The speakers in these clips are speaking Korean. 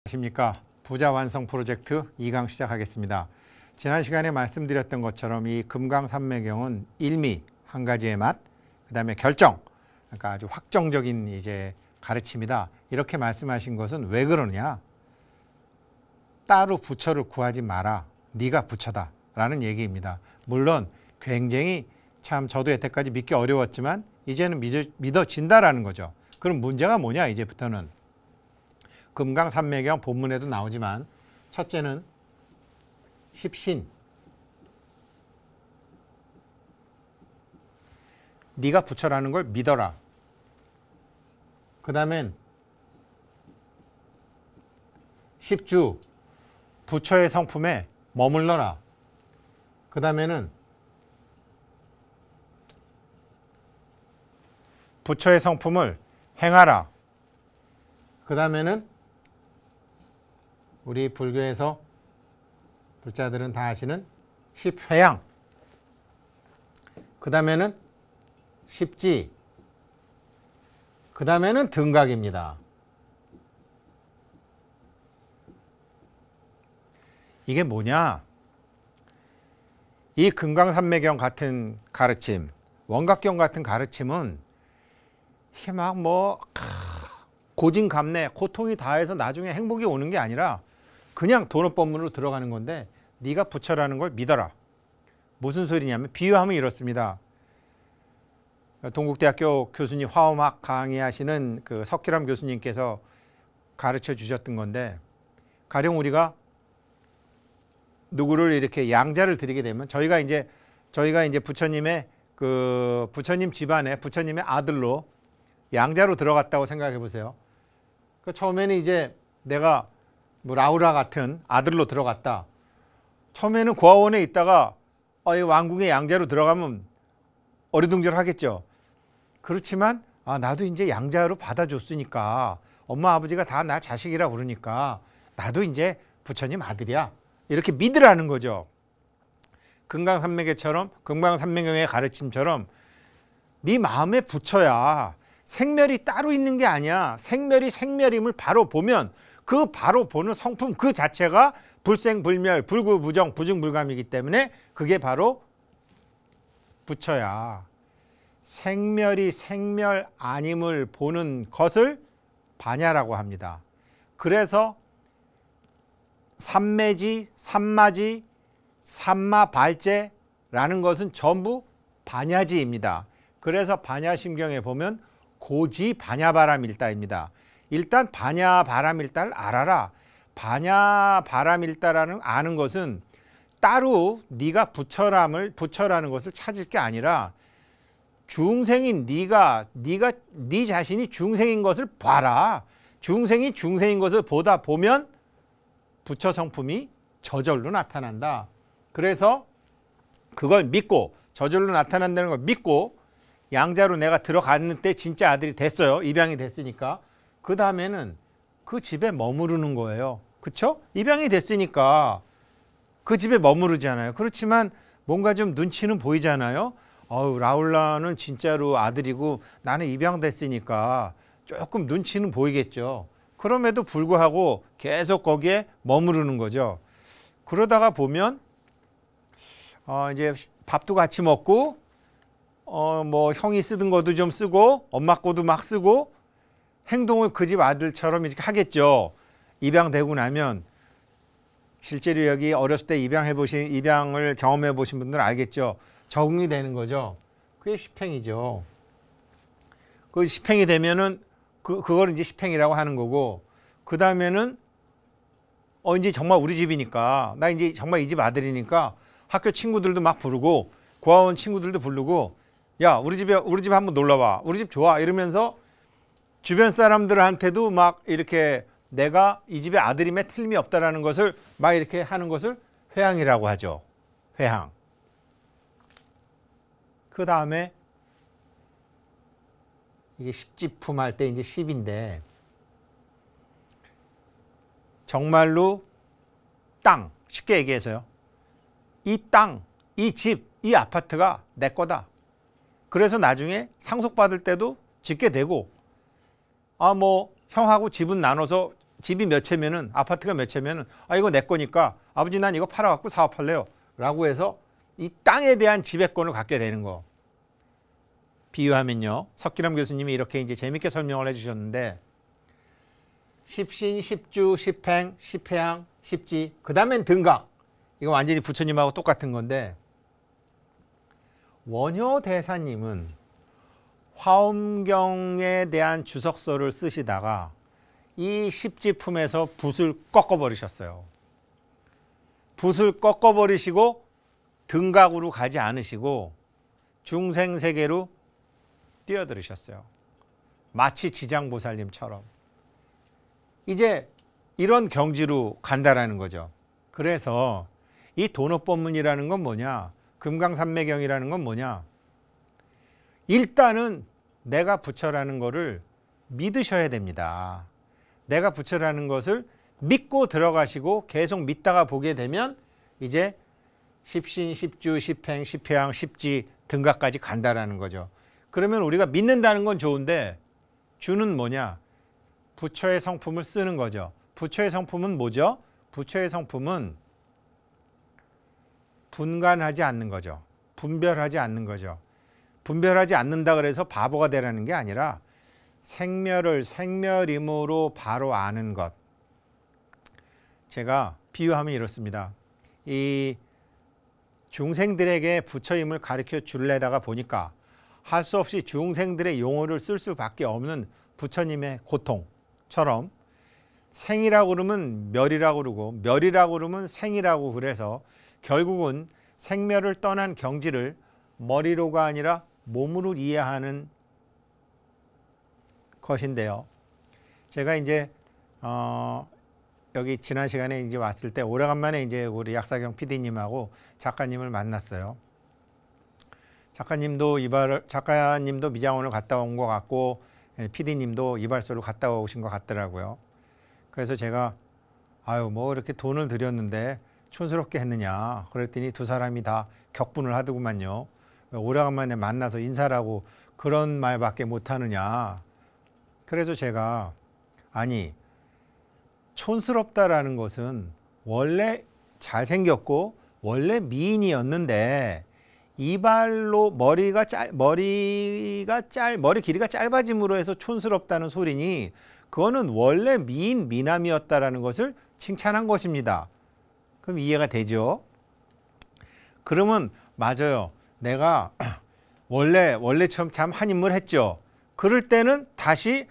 안녕하십니까. 부자 완성 프로젝트 2강 시작하겠습니다. 지난 시간에 말씀드렸던 것처럼 이 금강산매경은 일미, 한 가지의 맛, 그 다음에 결정, 그러니까 아주 확정적인 이제 가르침이다. 이렇게 말씀하신 것은 왜 그러냐? 따로 부처를 구하지 마라. 네가 부처다. 라는 얘기입니다. 물론 굉장히 참 저도 여태까지 믿기 어려웠지만 이제는 믿어진다라는 거죠. 그럼 문제가 뭐냐? 이제부터는 금강산매경 본문에도 나오지만 첫째는 십신, 네가 부처라는 걸 믿어라. 그 다음엔 십주, 부처의 성품에 머물러라. 그 다음에는 부처의 성품을 행하라. 그 다음에는 우리 불교에서 불자들은 다 아시는 십회양, 그 다음에는 십지, 그 다음에는 등각입니다. 이게 뭐냐? 이 금강산매경 같은 가르침, 원각경 같은 가르침은 이게 막 고진감래, 고통이 다해서 나중에 행복이 오는 게 아니라 그냥 도노법문으로 들어가는 건데 네가 부처라는 걸 믿어라. 무슨 소리냐면 비유하면 이렇습니다. 동국대학교 교수님 화엄학 강의하시는 그 석기람 교수님께서 가르쳐 주셨던 건데 가령 우리가 누구를 이렇게 양자를 드리게 되면 저희가 이제 부처님의 부처님 집안에 부처님의 아들로 양자로 들어갔다고 생각해 보세요. 처음에는 이제 내가 라우라 같은 아들로 들어갔다. 처음에는 고아원에 있다가 이 왕궁의 양자로 들어가면 어리둥절 하겠죠. 그렇지만 나도 이제 양자로 받아줬으니까 엄마 아버지가 다 나 자식이라 부르니까 나도 이제 부처님 아들이야. 이렇게 믿으라는 거죠. 금강산매경의 가르침처럼 네 마음의 부처야. 생멸이 따로 있는 게 아니야. 생멸이 생멸임을 바로 보면 그 바로 보는 성품 그 자체가 불생불멸, 불구부정, 부증불감이기 때문에 그게 바로 부처야. 생멸이 생멸 아님을 보는 것을 반야라고 합니다. 그래서 삼매지, 삼마지, 삼마발제라는 것은 전부 반야지입니다. 그래서 반야심경에 보면 고지반야바람일다입니다. 일단 반야바람일다를 알아라. 반야바람일다라는 아는 것은 따로 네가 부처라는 것을 찾을 게 아니라 중생인 네 자신이 중생인 것을 봐라. 중생이 중생인 것을 보다 보면 부처 성품이 저절로 나타난다. 그래서 그걸 믿고 저절로 나타난다는 걸 믿고 양자로 내가 들어갔는데 진짜 아들이 됐어요. 입양이 됐으니까. 그 다음에는 그 집에 머무르는 거예요. 그쵸? 입양이 됐으니까 그 집에 머무르잖아요. 그렇지만 뭔가 좀 눈치는 보이잖아요. 라울라는 진짜로 아들이고 나는 입양됐으니까 조금 눈치는 보이겠죠. 그럼에도 불구하고 계속 거기에 머무르는 거죠. 그러다가 보면 이제 밥도 같이 먹고 형이 쓰던 것도 좀 쓰고 엄마 거도 막 쓰고 행동을 그 집 아들처럼 이렇게 하겠죠. 입양되고 나면 실제로 여기 어렸을 때 입양을 경험해 보신 분들은 알겠죠. 적응이 되는 거죠. 그게 십행이죠. 그 십행이 되면은 그걸 이제 십행이라고 하는 거고, 그 다음에는 이제 정말 우리 집이니까 나 이제 정말 이 집 아들이니까 학교 친구들도 막 부르고 고아원 친구들도 부르고 야 우리 집에 한번 놀러 와. 우리 집 좋아. 이러면서 주변 사람들한테도 막 이렇게 내가 이 집의 아들임에 틀림이 없다라는 것을 막 이렇게 하는 것을 회항이라고 하죠. 회항. 그 다음에 이게 십지품 할 때 이제 십인데 정말로 땅, 쉽게 얘기해서요. 이 땅, 이 집, 이 아파트가 내 거다. 그래서 나중에 상속받을 때도 짓게 되고 형하고 집은 나눠서 집이 몇 채면은 아파트가 몇 채면은 아 이거 내 거니까 아버지 난 이거 팔아갖고 사업할래요 라고 해서 이 땅에 대한 지배권을 갖게 되는 거. 비유하면요. 석기남 교수님이 이렇게 이제 재밌게 설명을 해주셨는데 십신, 십주, 십행, 십회양, 십지 그 다음엔 등각. 이거 완전히 부처님하고 똑같은 건데 원효대사님은 화엄경에 대한 주석서를 쓰시다가 이 십지품에서 붓을 꺾어버리셨어요. 붓을 꺾어버리시고 등각으로 가지 않으시고 중생세계로 뛰어들으셨어요. 마치 지장보살님처럼. 이제 이런 경지로 간다라는 거죠. 그래서 이 도노법문이라는 건 뭐냐? 금강산매경이라는 건 뭐냐? 일단은 내가 부처라는 거를 믿으셔야 됩니다. 내가 부처라는 것을 믿고 들어가시고 계속 믿다가 보게 되면 이제 십신, 십주, 십행, 십회양, 십지 등각까지 간다라는 거죠. 그러면 우리가 믿는다는 건 좋은데 주는 뭐냐? 부처의 성품을 쓰는 거죠. 부처의 성품은 뭐죠? 부처의 성품은 분간하지 않는 거죠. 분별하지 않는 거죠. 분별하지 않는다 그래서 바보가 되라는 게 아니라 생멸을 생멸임으로 바로 아는 것. 제가 비유하면 이렇습니다. 이 중생들에게 부처임을 가르쳐 줄래다가 보니까 할 수 없이 중생들의 용어를 쓸 수밖에 없는 부처님의 고통처럼 생이라고 그러면 멸이라고 그러고 멸이라고 그러면 생이라고 그래서 결국은 생멸을 떠난 경지를 머리로가 아니라 몸으로 이해하는 것인데요. 제가 이제 여기 지난 시간에 이제 왔을 때 오래간만에 이제 우리 약사경 PD님하고 작가님을 만났어요. 작가님도 미장원을 갔다 온 것 같고 PD님도 이발소를 갔다 오신 것 같더라고요. 그래서 제가 아유 뭐 이렇게 돈을 들였는데 촌스럽게 했느냐 그랬더니 두 사람이 다 격분을 하더구만요. 오래간만에 만나서 인사를 하고 그런 말밖에 못하느냐. 그래서 제가 아니 촌스럽다라는 것은 원래 잘생겼고 원래 미인이었는데 이발로 머리 길이가 짧아짐으로 해서 촌스럽다는 소리니 그거는 원래 미남이었다라는 것을 칭찬한 것입니다. 그럼 이해가 되죠? 그러면 맞아요. 내가 원래처럼 참 한 인물 했죠. 그럴 때는 다시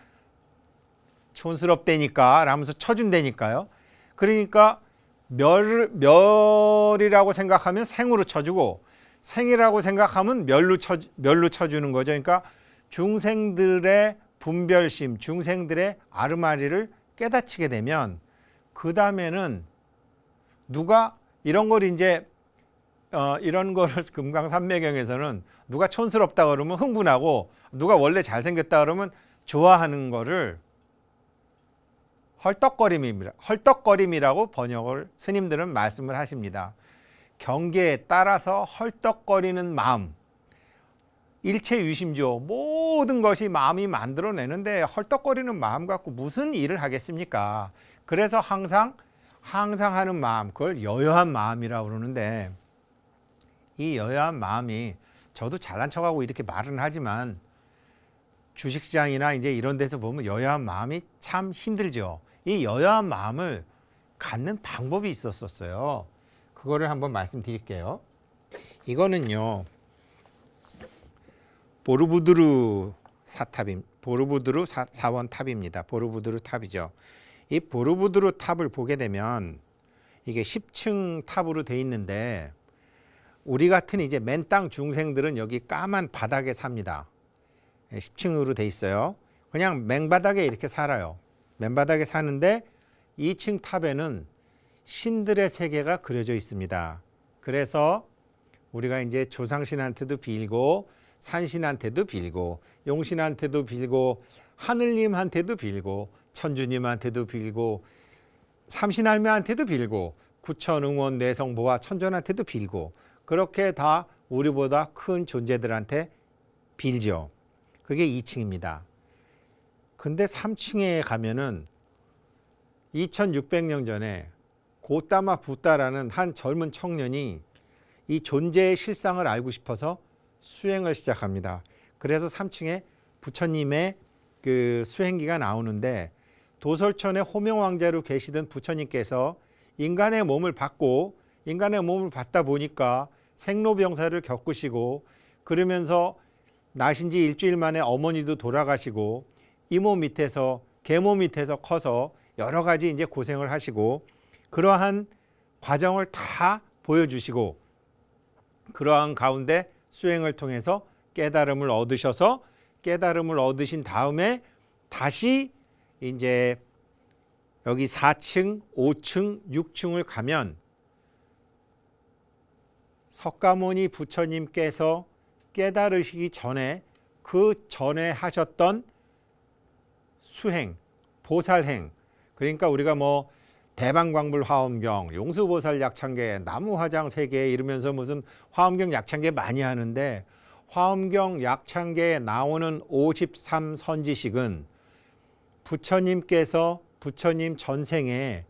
촌스럽다니까 라면서 쳐준다니까요. 그러니까 멸이라고 생각하면 생으로 쳐주고 생이라고 생각하면 멸로 쳐주는 거죠. 그러니까 중생들의 분별심, 중생들의 아르마리를 깨닫히게 되면 그 다음에는 누가 이런 걸 이제 이런 거를 금강산매경에서는 누가 촌스럽다 그러면 흥분하고 누가 원래 잘생겼다 그러면 좋아하는 거를 헐떡거림이라고 번역을 스님들은 말씀을 하십니다. 경계에 따라서 헐떡거리는 마음. 일체 유심조 모든 것이 마음이 만들어내는데 헐떡거리는 마음 갖고 무슨 일을 하겠습니까? 그래서 항상 하는 마음, 그걸 여여한 마음이라고 그러는데 이 여여한 마음이 저도 잘난 척하고 이렇게 말은 하지만 주식시장이나 이제 이런 데서 보면 여여한 마음이 참 힘들죠. 이 여여한 마음을 갖는 방법이 있었어요. 그거를 한번 말씀드릴게요. 이거는요. 보르부드르 사원 탑입니다. 보르부드르 탑이죠. 이 보르부드르 탑을 보게 되면 이게 10층 탑으로 돼 있는데 우리 같은 이제 맨땅 중생들은 여기 까만 바닥에 삽니다. 10층으로 돼 있어요. 그냥 맹바닥에 이렇게 살아요. 맨바닥에 사는데 2층 탑에는 신들의 세계가 그려져 있습니다. 그래서 우리가 이제 조상신한테도 빌고 산신한테도 빌고 용신한테도 빌고 하늘님한테도 빌고 천주님한테도 빌고 삼신할매한테도 빌고 구천응원 내성보와 천전한테도 빌고 그렇게 다 우리보다 큰 존재들한테 빌죠. 그게 2층입니다. 근데 3층에 가면은 2600년 전에 고따마 붓다라는 한 젊은 청년이 이 존재의 실상을 알고 싶어서 수행을 시작합니다. 그래서 3층에 부처님의 그 수행기가 나오는데, 도솔천의 호명왕자로 계시던 부처님께서 인간의 몸을 받고, 인간의 몸을 받다 보니까 생로병사를 겪으시고, 그러면서 나신 지 일주일 만에 어머니도 돌아가시고, 이모 밑에서, 계모 밑에서 커서 여러 가지 이제 고생을 하시고, 그러한 과정을 다 보여주시고, 그러한 가운데 수행을 통해서 깨달음을 얻으셔서, 깨달음을 얻으신 다음에 다시 이제 여기 4층, 5층, 6층을 가면 석가모니 부처님께서 깨달으시기 전에 그 전에 하셨던 수행, 보살행, 그러니까 우리가 뭐 대방광불 화엄경, 용수보살 약창계, 나무화장 세계 이러면서 무슨 화엄경 약창계 많이 하는데, 화엄경 약창계에 나오는 53선지식은 부처님께서 부처님 전생에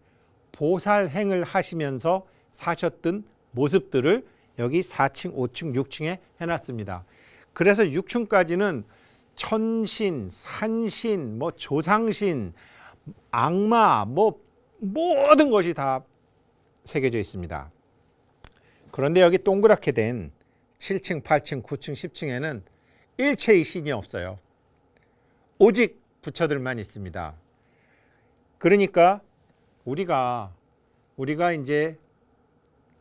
보살행을 하시면서 사셨던 모습들을 여기 4층, 5층, 6층에 해놨습니다. 그래서 6층까지는 천신, 산신, 뭐 조상신, 악마, 뭐 모든 것이 다 새겨져 있습니다. 그런데 여기 동그랗게 된 7층, 8층, 9층, 10층에는 일체의 신이 없어요. 오직 부처들만 있습니다. 그러니까 우리가 이제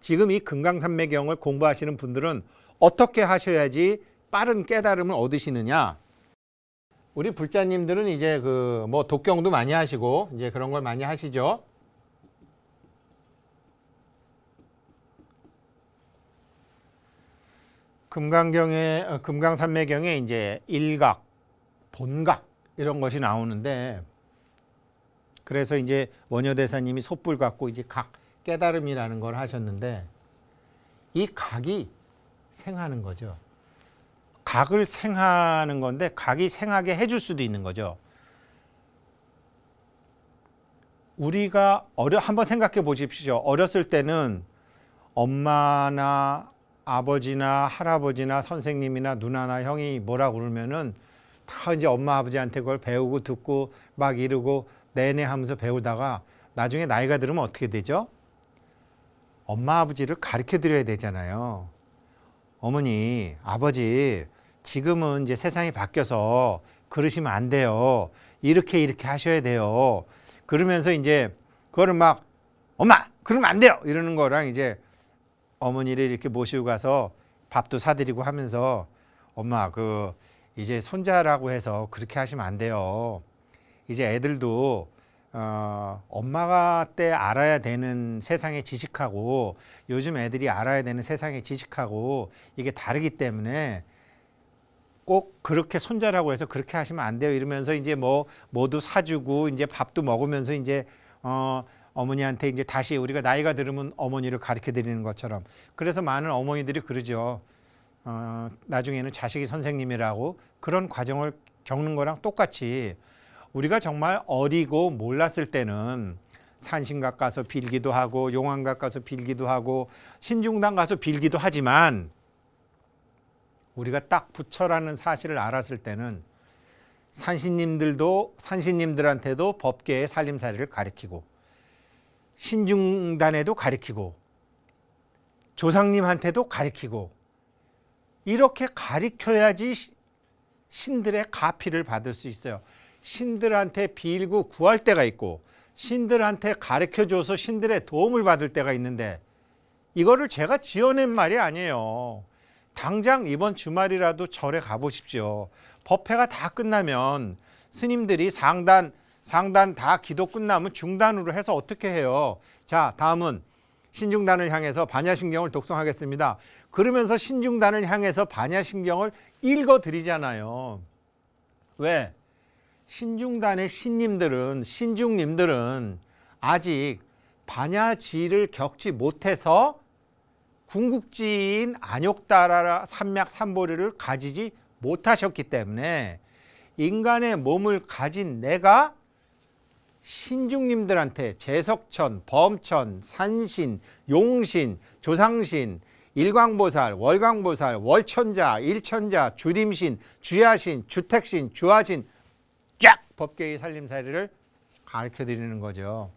지금 이 금강산매경을 공부하시는 분들은 어떻게 하셔야지 빠른 깨달음을 얻으시느냐? 우리 불자님들은 이제 그 뭐 독경도 많이 하시고 이제 그런 걸 많이 하시죠. 금강산매경에 이제 일각, 본각 이런 것이 나오는데, 그래서 이제 원효대사님이 솥불 갖고 이제 각 깨달음이라는 걸 하셨는데, 이 각이 생하는 거죠. 각을 생하는 건데 각이 생하게 해줄 수도 있는 거죠. 우리가 한번 생각해 보십시오. 어렸을 때는 엄마나 아버지나 할아버지나 선생님이나 누나나 형이 뭐라 그러면은 다 이제 엄마 아버지한테 그걸 배우고 듣고 막 이러고 내내 하면서 배우다가 나중에 나이가 들으면 어떻게 되죠? 엄마 아버지를 가르쳐 드려야 되잖아요. 어머니, 아버지, 지금은 이제 세상이 바뀌어서 그러시면 안 돼요. 이렇게 하셔야 돼요. 그러면서 이제 그거를 막 엄마, 그러면 안 돼요. 이러는 거랑 이제 어머니를 이렇게 모시고 가서 밥도 사드리고 하면서 엄마, 그 이제 손자라고 해서 그렇게 하시면 안 돼요. 이제 애들도 엄마가 때 알아야 되는 세상의 지식하고 요즘 애들이 알아야 되는 세상의 지식하고 이게 다르기 때문에 꼭 그렇게 손자라고 해서 그렇게 하시면 안 돼요. 이러면서 이제 뭐도 사주고 이제 밥도 먹으면서 이제 어머니한테 이제 다시 우리가 나이가 들으면 어머니를 가르쳐 드리는 것처럼. 그래서 많은 어머니들이 그러죠. 나중에는 자식이 선생님이라고. 그런 과정을 겪는 거랑 똑같이 우리가 정말 어리고 몰랐을 때는 산신각 가서 빌기도 하고 용왕각 가서 빌기도 하고 신중당 가서 빌기도 하지만, 우리가 딱 부처라는 사실을 알았을 때는 산신님들한테도 법계의 살림살이를 가르치고 신중단에도 가르치고 조상님한테도 가르치고, 이렇게 가르쳐야지 신들의 가피를 받을 수 있어요. 신들한테 빌고 구할 때가 있고 신들한테 가르쳐줘서 신들의 도움을 받을 때가 있는데, 이거를 제가 지어낸 말이 아니에요. 당장 이번 주말이라도 절에 가보십시오. 법회가 다 끝나면 스님들이 상단 다 기도 끝나면 중단으로 해서 어떻게 해요? 자, 다음은 신중단을 향해서 반야신경을 독송하겠습니다. 그러면서 신중단을 향해서 반야신경을 읽어드리잖아요. 왜? 신중단의 신중님들은 아직 반야지를 겪지 못해서 궁극지인 안욕다라라 삼맥삼보리를 가지지 못하셨기 때문에 인간의 몸을 가진 내가 신중님들한테 제석천, 범천, 산신, 용신, 조상신, 일광보살, 월광보살, 월천자, 일천자, 주림신, 주야신, 주택신, 주화신 쫙 법계의 살림살이를 가르쳐 드리는 거죠.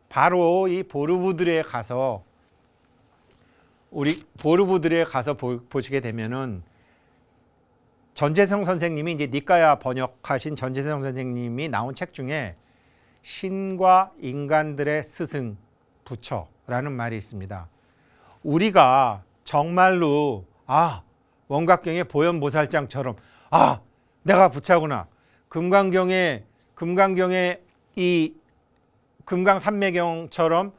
바로 이 보르부드레에 가서 우리 보르부드레에 가서 보시게 되면은 전재성 선생님이 이제 니까야 번역하신 전재성 선생님이 나온 책 중에 신과 인간들의 스승 부처라는 말이 있습니다. 우리가 정말로 원각경의 보현보살장처럼 내가 부처구나. 금강경의 이 금강산매경처럼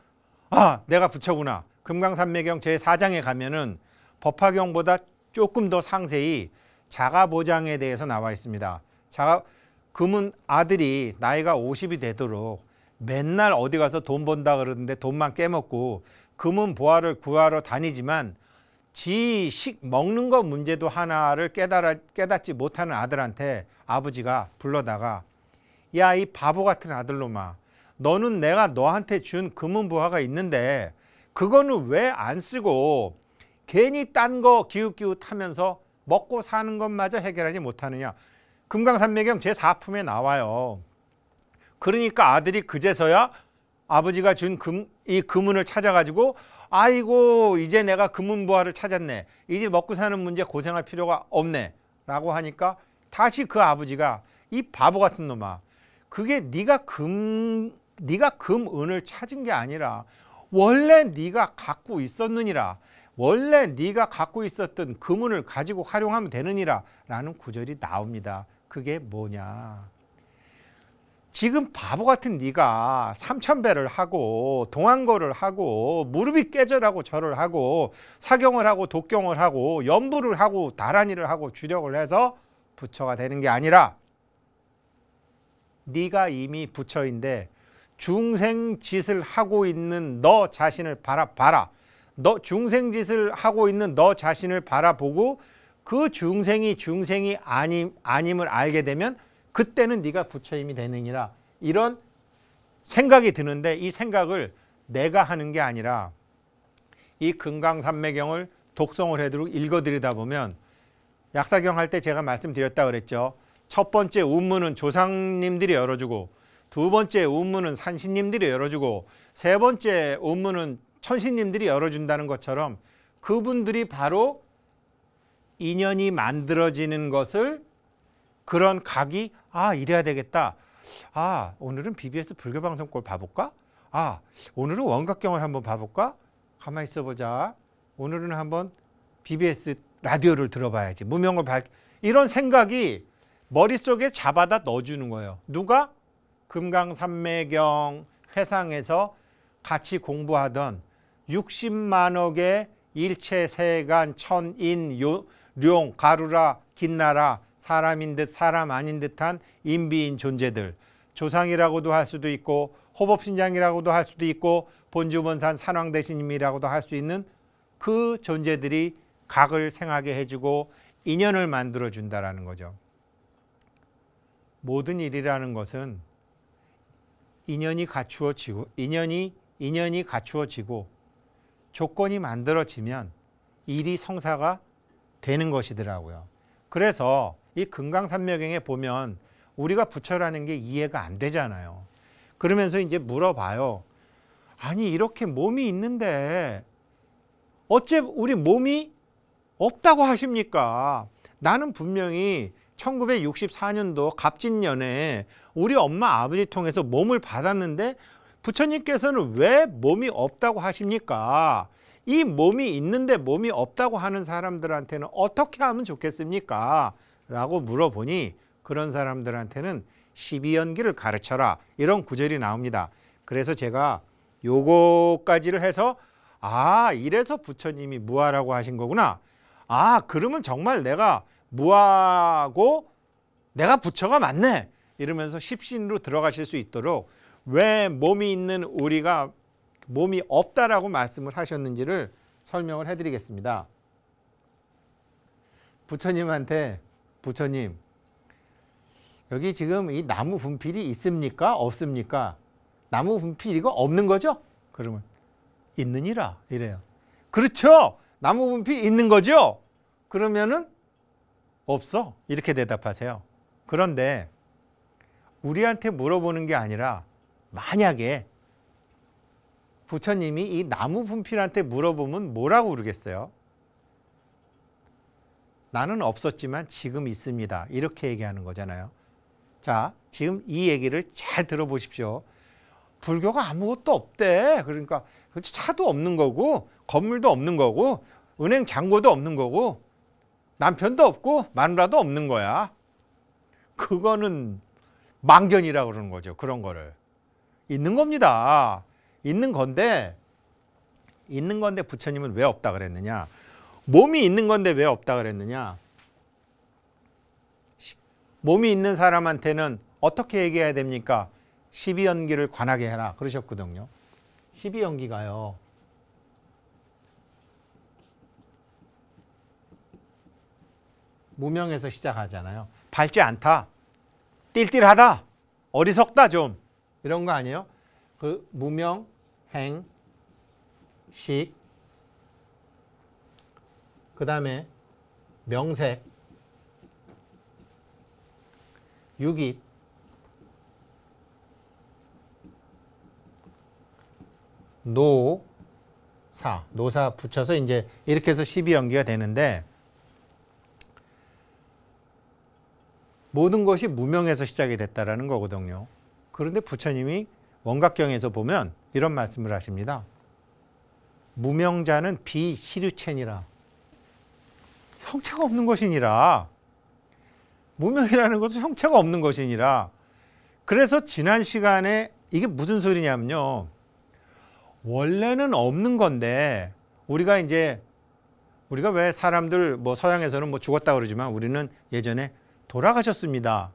내가 부처구나. 금강산매경 제4장에 가면은 법화경보다 조금 더 상세히 자가보장에 대해서 나와 있습니다. 금은 아들이 나이가 50이 되도록 맨날 어디 가서 돈 번다 그러는데 돈만 깨먹고 금은 보화를 구하러 다니지만 지 먹는 거 문제도 하나를 깨닫지 못하는 아들한테 아버지가 불러다가 야, 이 바보 같은 아들놈아, 너는 내가 너한테 준 금은 보화가 있는데 그거는 왜 안 쓰고 괜히 딴 거 기웃기웃하면서 먹고 사는 것마저 해결하지 못하느냐. 금강산매경 제4품에 나와요. 그러니까 아들이 그제서야 아버지가 준 이 금은을 찾아가지고 아이고 이제 내가 금은보화를 찾았네. 이제 먹고 사는 문제 고생할 필요가 없네 라고 하니까 다시 그 아버지가 이 바보 같은 놈아, 그게 네가 금은을 찾은 게 아니라 원래 네가 갖고 있었느니라. 원래 네가 갖고 있었던 금은을 가지고 활용하면 되느니라 라는 구절이 나옵니다. 그게 뭐냐. 지금 바보 같은 네가 삼천배를 하고 동안거를 하고 무릎이 깨져라고 절을 하고 사경을 하고 독경을 하고 연부를 하고 다란이를 하고 주력을 해서 부처가 되는 게 아니라 네가 이미 부처인데 중생짓을 하고 있는 너 자신을 바라봐라. 너 중생짓을 하고 있는 너 자신을 바라보고 그 중생이 아님을 알게 되면 그때는 네가 부처임이 되느니라. 이런 생각이 드는데 이 생각을 내가 하는 게 아니라 이 금강산매경을 독송을 해도록 읽어드리다 보면 약사경 할 때 제가 말씀드렸다 그랬죠. 첫 번째 운문은 조상님들이 열어주고 두 번째 운문은 산신님들이 열어주고 세 번째 운문은 천신님들이 열어준다는 것처럼 그분들이 바로 인연이 만들어지는 것을 그런 각이 이래야 되겠다. 오늘은 BBS 불교방송 꼴 봐볼까? 오늘은 원각경을 한번 봐볼까? 가만히 있어보자. 오늘은 한번 BBS 라디오를 들어봐야지. 무명을 이런 생각이 머릿속에 잡아다 넣어주는 거예요. 누가? 금강산매경 회상에서 같이 공부하던 60만억의 일체세간 천인 룡 가루라 긴나라 사람인 듯 사람 아닌 듯한 인비인 존재들, 조상이라고도 할 수도 있고 호법신장이라고도 할 수도 있고 본주본산 산왕대신님이라고도 할 수 있는 그 존재들이 각을 생하게 해주고 인연을 만들어준다라는 거죠. 모든 일이라는 것은 인연이 갖추어지고 조건이 만들어지면 일이 성사가 되는 것이더라고요. 그래서 이 금강산매경에 보면 우리가 부처라는 게 이해가 안 되잖아요. 그러면서 이제 물어봐요. 아니 이렇게 몸이 있는데 어째 우리 몸이 없다고 하십니까? 나는 분명히 1964년도 갑진년에 우리 엄마 아버지 통해서 몸을 받았는데 부처님께서는 왜 몸이 없다고 하십니까? 이 몸이 있는데 몸이 없다고 하는 사람들한테는 어떻게 하면 좋겠습니까? 라고 물어보니 그런 사람들한테는 12연기를 가르쳐라. 이런 구절이 나옵니다. 그래서 제가 요거까지를 해서 이래서 부처님이 무아라고 하신 거구나. 그러면 정말 내가 무아고 내가 부처가 맞네. 이러면서 십신으로 들어가실 수 있도록 왜 몸이 있는 우리가 몸이 없다라고 말씀을 하셨는지를 설명을 해드리겠습니다. 부처님한테 부처님 여기 지금 이 나무 분필이 있습니까? 없습니까? 나무 분필이가 없는 거죠? 그러면 있느니라 이래요. 그렇죠. 나무 분필 있는 거죠? 그러면은 없어. 이렇게 대답하세요. 그런데 우리한테 물어보는 게 아니라 만약에 부처님이 이 나무 분필한테 물어보면 뭐라고 그러겠어요? 나는 없었지만 지금 있습니다. 이렇게 얘기하는 거잖아요. 자, 지금 이 얘기를 잘 들어보십시오. 불교가 아무것도 없대. 그러니까 차도 없는 거고 건물도 없는 거고 은행 잔고도 없는 거고 남편도 없고 마누라도 없는 거야. 그거는 망견이라고 그러는 거죠. 그런 거를. 있는 겁니다. 있는 건데 부처님은 왜 없다 그랬느냐? 몸이 있는 건데 왜 없다 그랬느냐? 몸이 있는 사람한테는 어떻게 얘기해야 됩니까? 12연기를 관하게 해라 그러셨거든요. 12연기가요. 무명에서 시작하잖아요. 밝지 않다. 띨띨하다. 어리석다 좀. 이런 거 아니에요? 그 무명, 행, 식, 그 다음에 명색, 유깁, 노사 붙여서 이제 이렇게 해서 12연기가 되는데 모든 것이 무명에서 시작이 됐다라는 거거든요. 그런데 부처님이 원각경에서 보면 이런 말씀을 하십니다. 무명자는 비시류체니라. 형체가 없는 것이니라. 무명이라는 것은 형체가 없는 것이니라. 그래서 지난 시간에 이게 무슨 소리냐면요. 원래는 없는 건데 우리가 왜 사람들 뭐 서양에서는 뭐 죽었다 그러지만 우리는 예전에 돌아가셨습니다.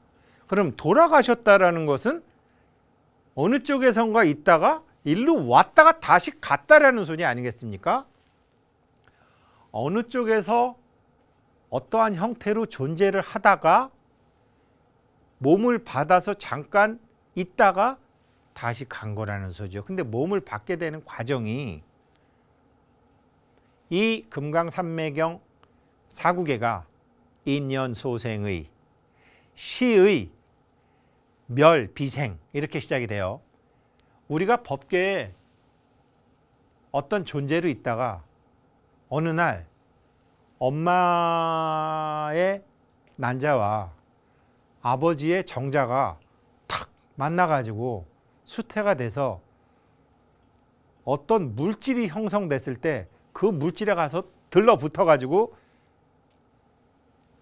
그럼 돌아가셨다라는 것은 어느 쪽에선가 있다가 일로 왔다가 다시 갔다라는 소리 아니겠습니까? 어느 쪽에서 어떠한 형태로 존재를 하다가 몸을 받아서 잠깐 있다가 다시 간 거라는 소리죠. 근데 몸을 받게 되는 과정이 이 금강산매경 사구계가 인연소생의 시의 멸, 비생 이렇게 시작이 돼요. 우리가 법계에 어떤 존재로 있다가 어느 날 엄마의 난자와 아버지의 정자가 탁 만나가지고 수태가 돼서 어떤 물질이 형성됐을 때 그 물질에 가서 들러붙어가지고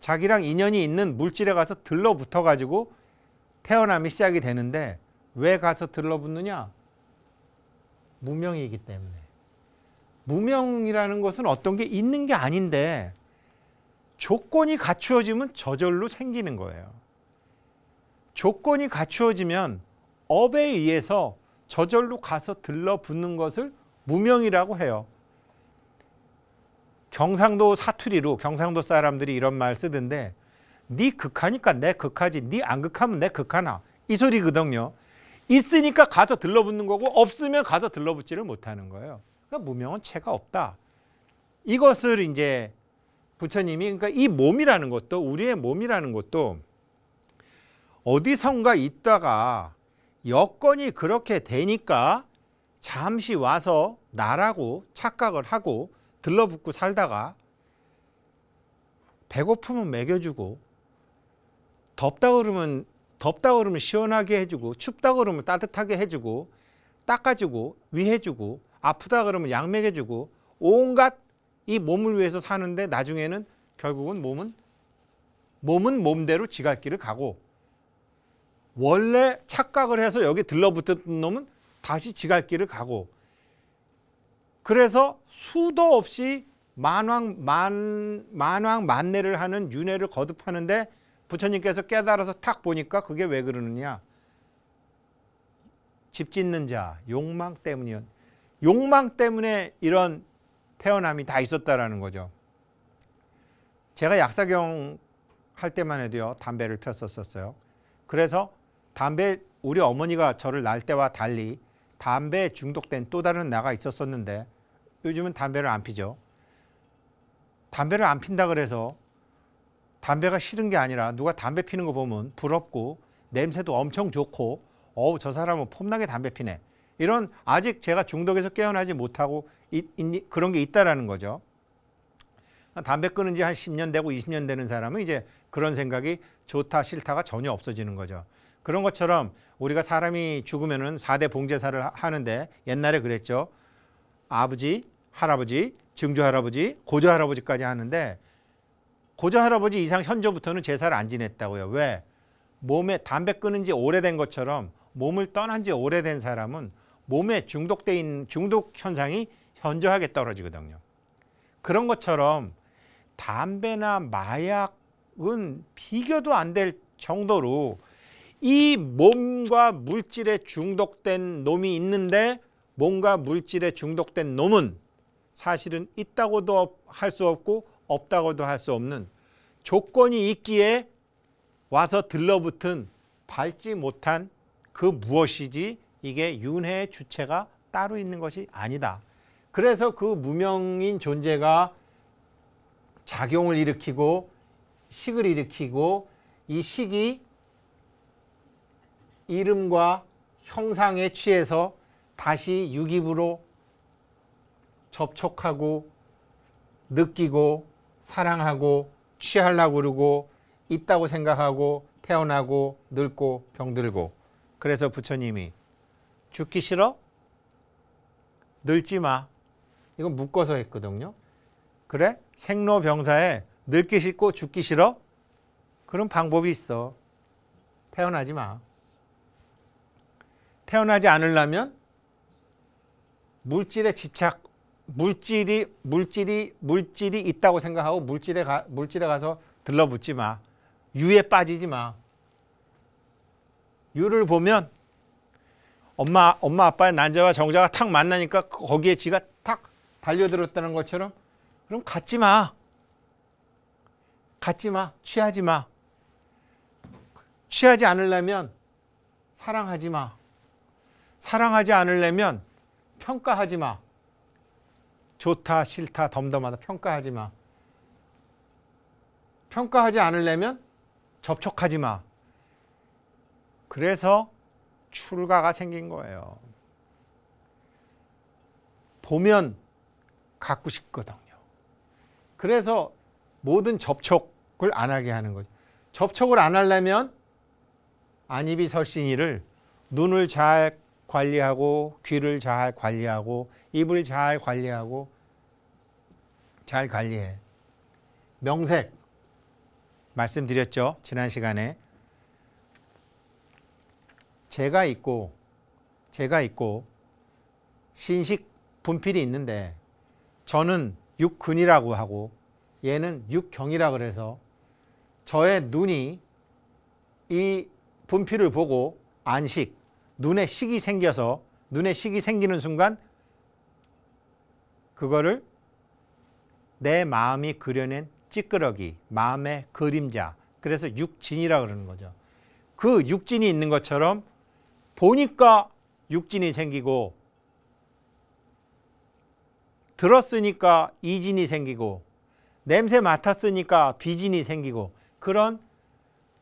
자기랑 인연이 있는 물질에 가서 들러붙어가지고 태어남이 시작이 되는데 왜 가서 들러붙느냐? 무명이기 때문에. 무명이라는 것은 어떤 게 있는 게 아닌데 조건이 갖추어지면 저절로 생기는 거예요. 조건이 갖추어지면 업에 의해서 저절로 가서 들러붙는 것을 무명이라고 해요. 경상도 사투리로 경상도 사람들이 이런 말 쓰던데 네 극하니까 내 극하지 네 안 극하면 내 극하나 이 소리거든요. 있으니까 가서 들러붙는 거고 없으면 가서 들러붙지를 못하는 거예요. 그러니까 무명은 체가 없다. 이것을 이제 부처님이 그러니까 이 몸이라는 것도 우리의 몸이라는 것도 어디선가 있다가 여건이 그렇게 되니까 잠시 와서 나라고 착각을 하고 들러붙고 살다가 배고프면 먹여주고 덥다 그러면 시원하게 해주고 춥다 그러면 따뜻하게 해주고 닦아주고 위해주고 아프다 그러면 약 먹여주고 온갖 이 몸을 위해서 사는데 나중에는 결국은 몸은 몸대로 지 갈 길을 가고 원래 착각을 해서 여기 들러붙었던 놈은 다시 지 갈 길을 가고 그래서 수도 없이 만내를 하는 윤회를 거듭하는데 부처님께서 깨달아서 탁 보니까 그게 왜 그러느냐. 집 짓는 자, 욕망 때문이요. 욕망 때문에 이런 태어남이 다 있었다라는 거죠. 제가 약사경 할 때만 해도요. 담배를 폈었어요. 그래서 담배 우리 어머니가 저를 낳을 때와 달리 담배에 중독된 또 다른 나가 있었었는데 요즘은 담배를 안 피죠. 담배를 안 핀다 그래서 담배가 싫은 게 아니라 누가 담배 피는 거 보면 부럽고 냄새도 엄청 좋고 저 사람은 폼나게 담배 피네. 이런 아직 제가 중독에서 깨어나지 못하고 그런 게 있다라는 거죠. 담배 끊은 지 한 10년 되고 20년 되는 사람은 이제 그런 생각이 좋다 싫다가 전혀 없어지는 거죠. 그런 것처럼 우리가 사람이 죽으면은 4대 봉제사를 하는데 옛날에 그랬죠. 아버지, 할아버지, 증조할아버지, 고조할아버지까지 하는데 고조할아버지 이상 현저부터는 제사를 안 지냈다고요. 왜? 몸에 담배 끊은 지 오래된 것처럼 몸을 떠난 지 오래된 사람은 몸에 중독돼 있는 중독 현상이 현저하게 떨어지거든요. 그런 것처럼 담배나 마약은 비교도 안 될 정도로 이 몸과 물질에 중독된 놈이 있는데 몸과 물질에 중독된 놈은 사실은 있다고도 할 수 없고 없다고도 할 수 없는 조건이 있기에 와서 들러붙은 밟지 못한 그 무엇이지 이게 윤회의 주체가 따로 있는 것이 아니다. 그래서 그 무명인 존재가 작용을 일으키고 식을 일으키고 이 식이 이름과 형상에 취해서 다시 육입으로 접촉하고 느끼고 사랑하고 취하려고 그러고 있다고 생각하고 태어나고 늙고 병들고. 그래서 부처님이 죽기 싫어? 늙지 마. 이건 묶어서 했거든요. 그래? 생로병사에 늙기 싫고 죽기 싫어? 그런 방법이 있어. 태어나지 마. 태어나지 않으려면 물질에 집착, 물질이 있다고 생각하고 물질에 가서 들러붙지 마. 유에 빠지지 마. 유를 보면 엄마 아빠의 난자와 정자가 탁 만나니까 거기에 지가 탁 달려들었다는 것처럼 그럼 갖지 마. 갖지 마. 취하지 마. 취하지 않으려면 사랑하지 마. 사랑하지 않으려면 평가하지 마. 좋다, 싫다, 덤덤하다 평가하지 마. 평가하지 않으려면 접촉하지 마. 그래서 출가가 생긴 거예요. 보면 갖고 싶거든요. 그래서 모든 접촉을 안 하게 하는 거죠. 접촉을 안 하려면 안이비설신이를 눈을 잘 관리하고 귀를 잘 관리하고 입을 잘 관리하고 잘 관리해. 명색 말씀드렸죠. 지난 시간에 제가 있고 신식 분필이 있는데 저는 육근이라고 하고 얘는 육경이라고 그래서 저의 눈이 이 분필을 보고 안식, 눈에 식이 생겨서 눈에 식이 생기는 순간 그거를 내 마음이 그려낸 찌끄러기, 마음의 그림자, 그래서 육진이라고 그러는 거죠. 그 육진이 있는 것처럼 보니까 육진이 생기고 들었으니까 이진이 생기고 냄새 맡았으니까 비진이 생기고 그런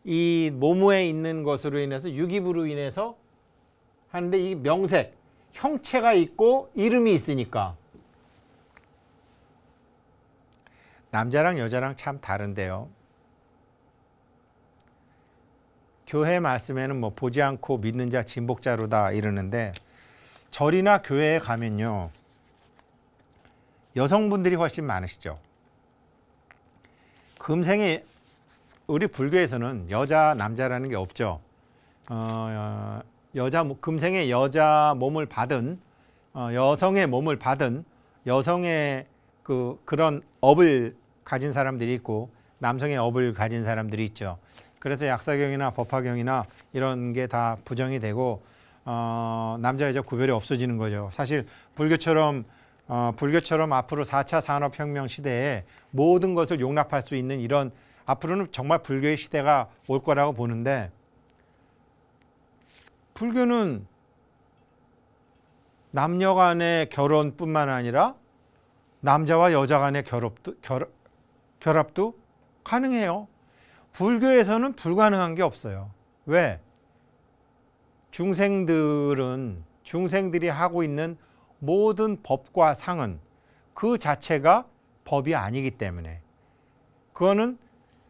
이 모모에 있는 것으로 인해서 유깁으로 인해서 하는데 이 명색, 형체가 있고 이름이 있으니까 남자랑 여자랑 참 다른데요. 교회 말씀에는 뭐 보지 않고 믿는 자 진복자로다 이러는데 절이나 교회에 가면요. 여성분들이 훨씬 많으시죠. 금생에 우리 불교에서는 여자 남자라는 게 없죠. 금생에 여자 몸을 받은 여성의 몸을 받은 여성의 그런 업을 가진 사람들이 있고 남성의 업을 가진 사람들이 있죠. 그래서 약사경이나 법화경이나 이런 게 다 부정이 되고 남자 여자 구별이 없어지는 거죠. 사실 불교처럼 앞으로 4차 산업혁명 시대에 모든 것을 용납할 수 있는 이런 앞으로는 정말 불교의 시대가 올 거라고 보는데 불교는 남녀 간의 결혼뿐만 아니라 남자와 여자 간의 결합도 가능해요. 불교에서는 불가능한 게 없어요. 왜? 중생들이 하고 있는 모든 법과 상은 그 자체가 법이 아니기 때문에, 그거는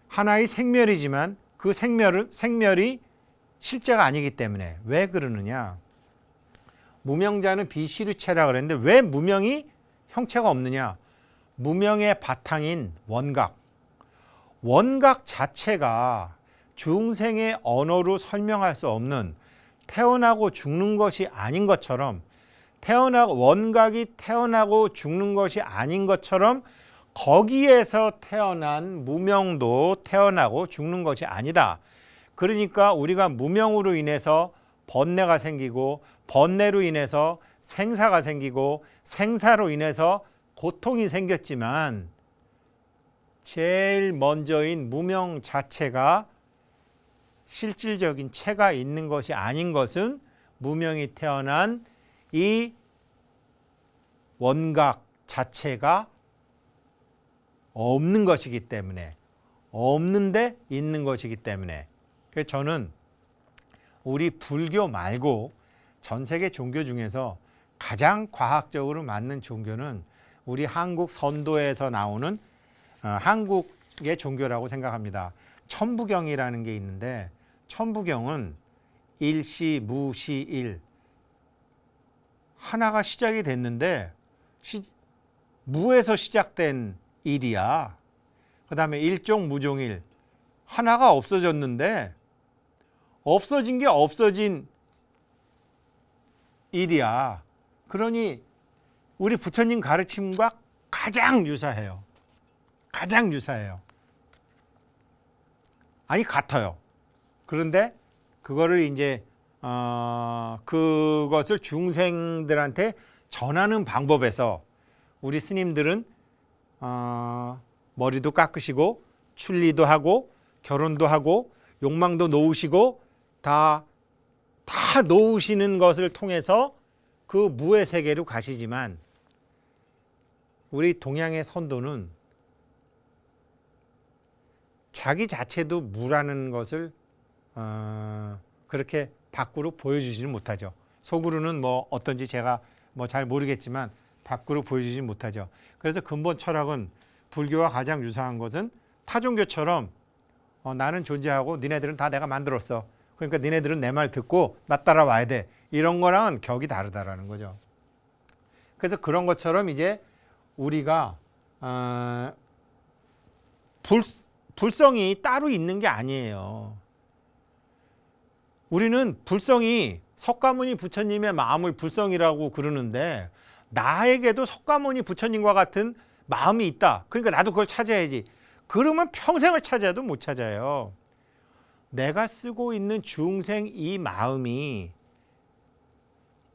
하나의 생멸이지만 그 생멸이 실제가 아니기 때문에. 왜 그러느냐? 무명자는 비시류체라 그랬는데 왜 무명이 형체가 없느냐? 무명의 바탕인 원각 자체가 중생의 언어로 설명할 수 없는, 태어나고 죽는 것이 아닌 것처럼, 원각이 태어나고 죽는 것이 아닌 것처럼 거기에서 태어난 무명도 태어나고 죽는 것이 아니다. 그러니까 우리가 무명으로 인해서 번뇌가 생기고, 번뇌로 인해서 생사가 생기고, 생사로 인해서 고통이 생겼지만, 제일 먼저인 무명 자체가 실질적인 체가 있는 것이 아닌 것은 무명이 태어난 이 원각 자체가 없는 것이기 때문에, 없는데 있는 것이기 때문에. 그래서 저는 우리 불교 말고 전 세계 종교 중에서 가장 과학적으로 맞는 종교는 우리 한국 선도에서 나오는 한국의 종교라고 생각합니다. 천부경이라는 게 있는데, 천부경은 일시, 무시, 일, 하나가 시작이 됐는데 무에서 시작된 일이야. 그 다음에 일종, 무종일, 하나가 없어졌는데 없어진 게 없어진 일이야. 그러니 우리 부처님 가르침과 가장 유사해요. 가장 유사해요. 아니, 같아요. 그런데 그거를 이제 그것을 중생들한테 전하는 방법에서 우리 스님들은 머리도 깎으시고 출리도 하고 결혼도 하고 욕망도 놓으시고 다 놓으시는 것을 통해서 그 무의 세계로 가시지만, 우리 동양의 선도는 자기 자체도 무라는 것을 그렇게 밖으로 보여주지는 못하죠. 속으로는 뭐 어떤지 제가 뭐 잘 모르겠지만 밖으로 보여주지 못하죠. 그래서 근본 철학은 불교와 가장 유사한 것은 타종교처럼 나는 존재하고 니네들은 다 내가 만들었어. 그러니까 니네들은 내 말 듣고 나 따라와야 돼. 이런 거랑은 격이 다르다라는 거죠. 그래서 그런 것처럼 이제 우리가 불성이 따로 있는 게 아니에요. 우리는 불성이, 석가모니 부처님의 마음을 불성이라고 그러는데, 나에게도 석가모니 부처님과 같은 마음이 있다. 그러니까 나도 그걸 찾아야지. 그러면 평생을 찾아도 못 찾아요. 내가 쓰고 있는 중생 이 마음이,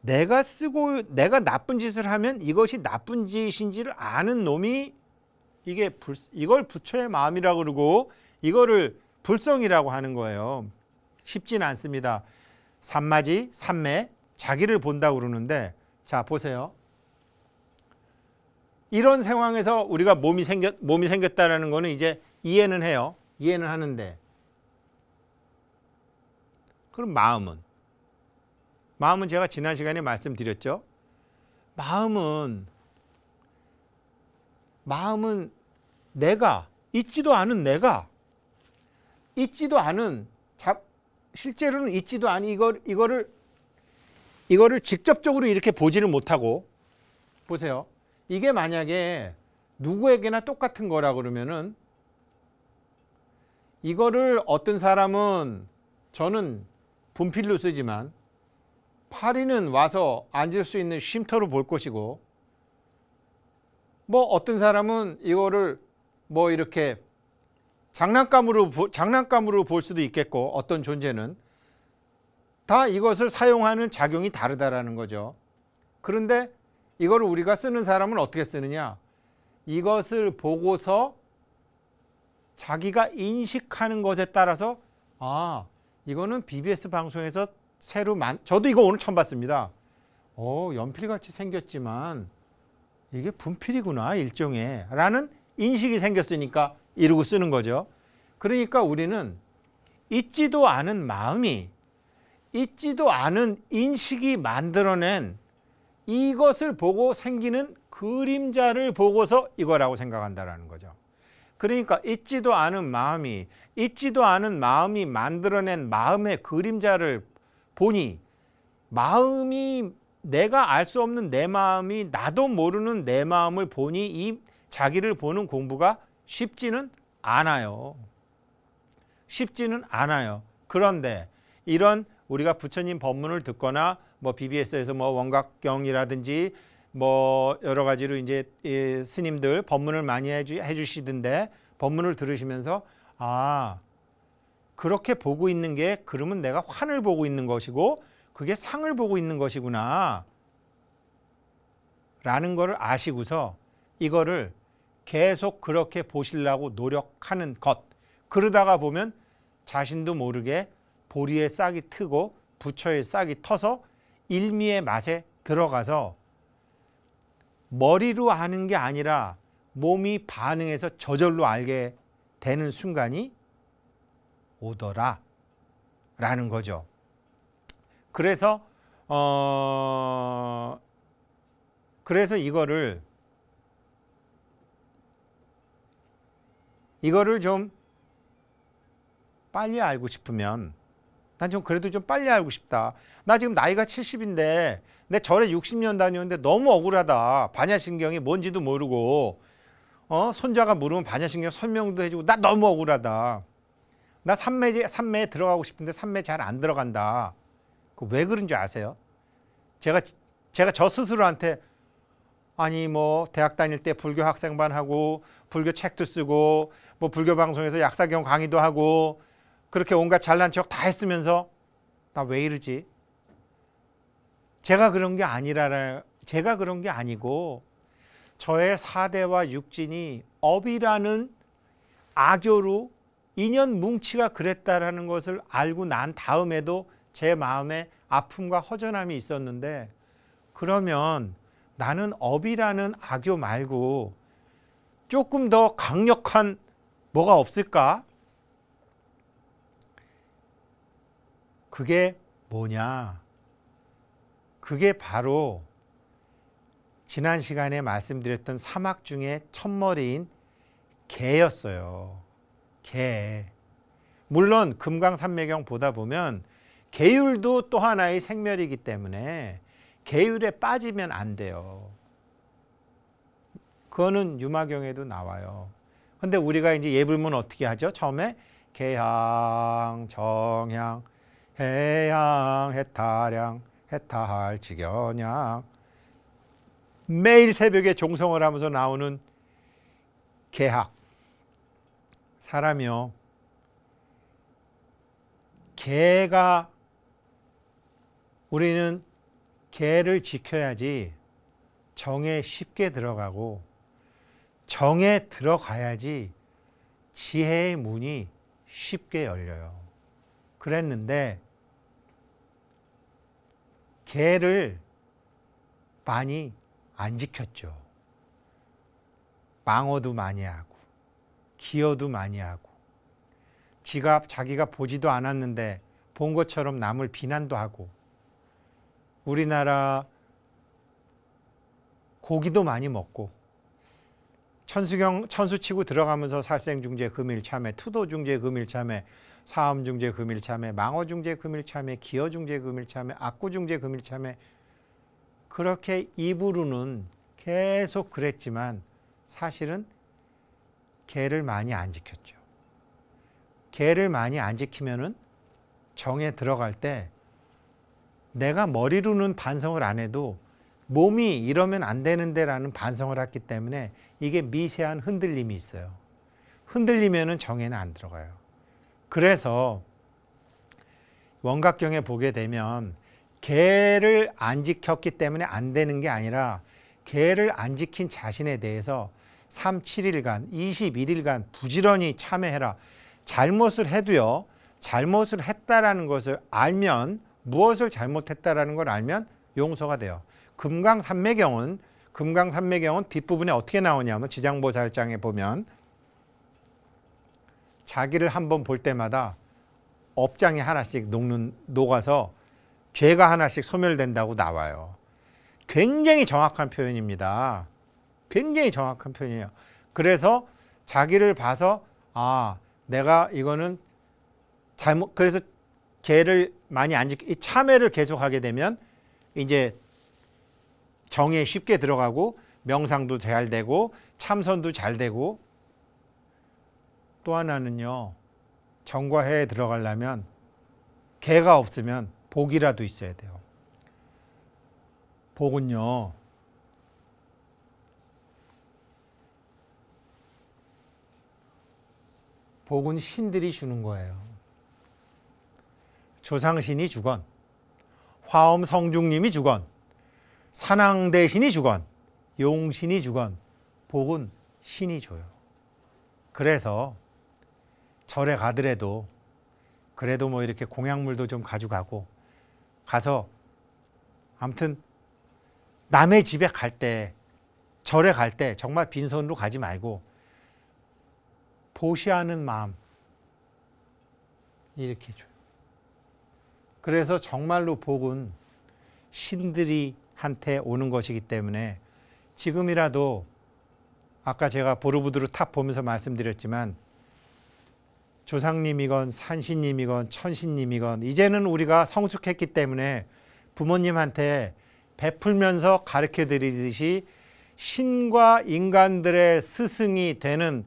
내가 나쁜 짓을 하면 이것이 나쁜 짓인지를 아는 놈이 이걸 부처의 마음이라고 그러고 이거를 불성이라고 하는 거예요. 쉽지는 않습니다. 삼마지, 삼매, 자기를 본다고 그러는데, 자 보세요. 이런 상황에서 우리가 몸이 생겼다라는 거는 이제 이해는 해요. 이해는 하는데, 그럼 마음은 제가 지난 시간에 말씀드렸죠. 마음은 내가 있지도 않은, 실제로는 있지도 않은 이거를 직접적으로 이렇게 보지는 못하고, 보세요. 이게 만약에 누구에게나 똑같은 거라 그러면은, 이거를 어떤 사람은, 저는 분필로 쓰지만 파리는 와서 앉을 수 있는 쉼터로 볼 것이고, 뭐 어떤 사람은 이거를 뭐 이렇게 장난감으로 볼 수도 있겠고, 어떤 존재는 다 이것을 사용하는 작용이 다르다라는 거죠. 그런데 이거를 우리가 쓰는 사람은 어떻게 쓰느냐? 이것을 보고서 자기가 인식하는 것에 따라서, 이거는 BBS 방송에서 저도 이거 오늘 처음 봤습니다. 연필같이 생겼지만 이게 분필이구나, 일종의 라는 인식이 생겼으니까 이러고 쓰는 거죠. 그러니까 우리는 있지도 않은 마음이, 있지도 않은 인식이 만들어낸 이것을 보고 생기는 그림자를 보고서 이거라고 생각한다라는 거죠. 그러니까 있지도 않은 마음이 만들어낸 마음의 그림자를 보니, 마음이, 내가 알 수 없는 내 마음이, 나도 모르는 내 마음을 보니 이 자기를 보는 공부가 쉽지는 않아요. 쉽지는 않아요. 그런데 이런 우리가 부처님 법문을 듣거나 뭐 BBS에서 뭐 원각경이라든지 뭐 여러 가지로 이제 스님들 법문을 많이 해주시던데, 법문을 들으시면서 그렇게 보고 있는 게, 그러면 내가 환을 보고 있는 것이고 그게 상을 보고 있는 것이구나 라는 거를 아시고서 이거를 계속 그렇게 보시려고 노력하는 것. 그러다가 보면 자신도 모르게 보리에 싹이 트고 부처에 싹이 터서 일미의 맛에 들어가서 머리로 아는 게 아니라 몸이 반응해서 저절로 알게 되는 순간이 오더라 라는 거죠. 그래서 이거를 좀 빨리 알고 싶으면, 난 좀 그래도 좀 빨리 알고 싶다. 나 지금 나이가 70인데 내 절에 60년 다녔는데 너무 억울하다. 반야신경이 뭔지도 모르고 손자가 물으면 반야신경 설명도 해주고 나 너무 억울하다. 나 삼매에 들어가고 싶은데 삼매 잘 안 들어간다. 왜 그런 줄 아세요? 제가 저 스스로한테, 아니 뭐 대학 다닐 때 불교 학생반 하고 불교 책도 쓰고 뭐 불교 방송에서 약사경 강의도 하고 그렇게 온갖 잘난 척 다 했으면서 나 왜 이러지? 제가 그런 게 아니고 저의 사대와 육진이 업이라는 악교로 인연 뭉치가 그랬다라는 것을 알고 난 다음에도 제 마음에 아픔과 허전함이 있었는데, 그러면 나는 업이라는 악교 말고 조금 더 강력한 뭐가 없을까? 그게 뭐냐? 그게 바로 지난 시간에 말씀드렸던 사막 중에 첫머리인 개였어요. 개. 물론 금강산매경 보다 보면 계율도 또 하나의 생멸이기 때문에 계율에 빠지면 안 돼요. 그거는 유마경에도 나와요. 근데 우리가 이제 예불문 어떻게 하죠? 처음에 개향, 정향, 해향, 해탈향, 해탈, 직연향, 매일 새벽에 종성을 하면서 나오는 개학. 사람이요, 개가, 우리는 개를 지켜야지 정에 쉽게 들어가고 정에 들어가야지 지혜의 문이 쉽게 열려요. 그랬는데 개를 많이 안 지켰죠. 방어도 많이 하고 기어도 많이 하고 자기가 보지도 않았는데 본 것처럼 남을 비난도 하고, 우리나라 고기도 많이 먹고 천수치고 들어가면서 살생중재 금일참회, 투도중재 금일참회, 사음중재 금일참회, 망어중재 금일참회, 기어중재 금일참회, 악구중재 금일참회, 그렇게 입으로는 계속 그랬지만 사실은 개를 많이 안 지켰죠. 개를 많이 안 지키면은 정에 들어갈 때 내가 머리로는 반성을 안 해도 몸이 이러면 안 되는데 라는 반성을 했기 때문에 이게 미세한 흔들림이 있어요. 흔들리면은 정에는 안 들어가요. 그래서 원각경에 보게 되면 개를 안 지켰기 때문에 안 되는 게 아니라 개를 안 지킨 자신에 대해서 3, 7일간, 21일간 부지런히 참회해라. 잘못을 해도요, 잘못을 했다라는 것을 알면 무엇을 잘못했다라는 걸 알면 용서가 돼요. 금강산매경은 뒷부분에 어떻게 나오냐면 지장보살장에 보면 자기를 한번 볼 때마다 업장이 하나씩 녹아서 죄가 하나씩 소멸된다고 나와요. 굉장히 정확한 표현입니다. 굉장히 정확한 표현이에요. 그래서 자기를 봐서 아, 내가 이거는 잘못, 그래서 죄를 많이 안 지키, 이 참회를 계속하게 되면 이제 정에 쉽게 들어가고 명상도 잘 되고 참선도 잘 되고, 또 하나는요, 정과회에 들어가려면 개가 없으면 복이라도 있어야 돼요. 복은요, 복은 신들이 주는 거예요. 조상신이 주건, 화엄 성중님이 주건, 산왕대신이 주건, 용신이 주건, 복은 신이 줘요. 그래서 절에 가더라도 그래도 뭐 이렇게 공약물도 좀 가져가고 가서, 아무튼 남의 집에 갈 때, 절에 갈 때 정말 빈손으로 가지 말고 보시하는 마음 이렇게 줘요. 그래서 정말로 복은 신들이 한테 오는 것이기 때문에 지금이라도, 아까 제가 보르부드루 탑 보면서 말씀드렸지만, 조상님이건 산신님이건 천신님이건 이제는 우리가 성숙했기 때문에 부모님한테 베풀면서 가르쳐 드리듯이 신과 인간들의 스승이 되는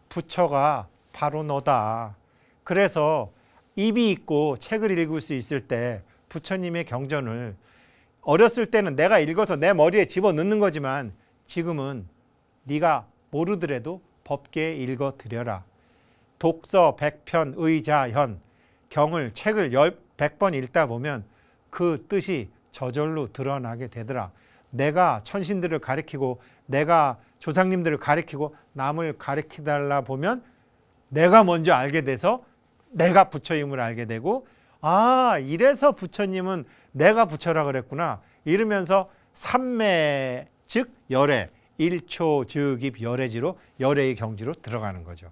부처가 바로 너다. 그래서 입이 있고 책을 읽을 수 있을 때 부처님의 경전을 어렸을 때는 내가 읽어서 내 머리에 집어넣는 거지만 지금은 네가 모르더라도 법계 읽어 드려라. 독서 100편 의자현 경을, 책을 100번 읽다 보면 그 뜻이 저절로 드러나게 되더라. 내가 천신들을 가리키고 내가 조상님들을 가리키고 남을 가리키달라 보면 내가 먼저 알게 돼서 내가 부처임을 알게 되고, 아, 이래서 부처님은 내가 부처라 그랬구나 이러면서 삼매 즉 열애, 일초 즉입 열애지로, 열애의 경지로 들어가는 거죠.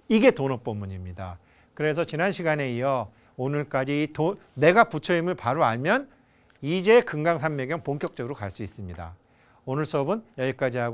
이게 도노법문입니다. 그래서 지난 시간에 이어 오늘까지 내가 부처임을 바로 알면 이제 금강산매경 본격적으로 갈 수 있습니다. 오늘 수업은 여기까지 하고